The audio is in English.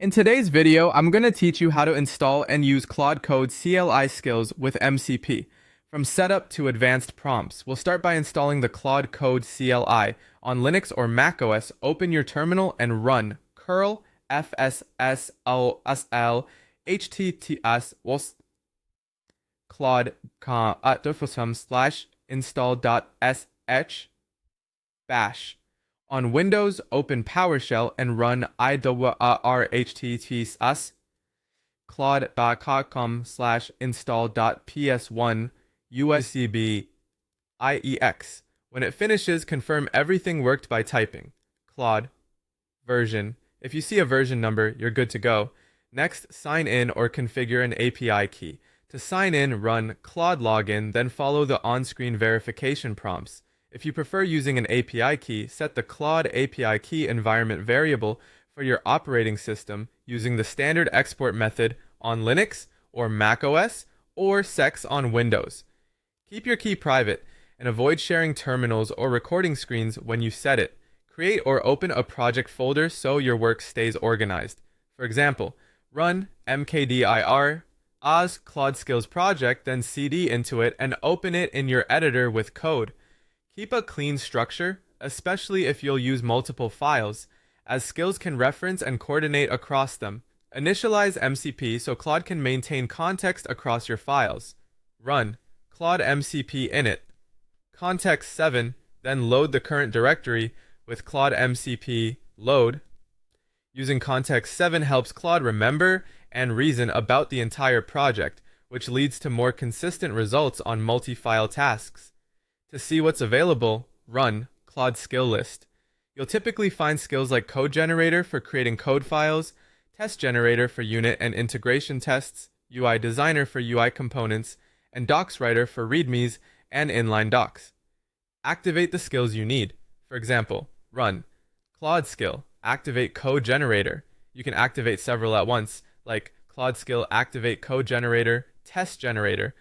In today's video, I'm going to teach you how to install and use Claude Code CLI skills with MCP. From setup to advanced prompts, we'll start by installing the Claude Code CLI. On Linux or macOS, open your terminal and run curl fsslsl https was claude install.sh bash. On Windows, open PowerShell and run irhttps claude.com/install.ps1 usb iex. When it finishes, confirm everything worked by typing Claude version. If you see a version number, you're good to go. Next, sign in or configure an API key. To sign in, run Claude login, then follow the on-screen verification prompts. If you prefer using an API key, set the Claude API key environment variable for your operating system using the standard export method on Linux or macOS or sex on Windows. Keep your key private and avoid sharing terminals or recording screens when you set it. Create or open a project folder so your work stays organized. For example, run mkdir Oz Claude Skills project, then cd into it and open it in your editor with code. Keep a clean structure, especially if you'll use multiple files, as skills can reference and coordinate across them. Initialize MCP so Claude can maintain context across your files. Run Claude MCP init. Context 7, then load the current directory with Claude MCP load. Using context 7 helps Claude remember and reason about the entire project, which leads to more consistent results on multi-file tasks. To see what's available, run Claude skill list. You'll typically find skills like code generator for creating code files, test generator for unit and integration tests, UI designer for UI components, and docs writer for readmes and inline docs. Activate the skills you need. For example, run Claude skill, activate code generator. You can activate several at once, like Claude skill activate code generator, test generator,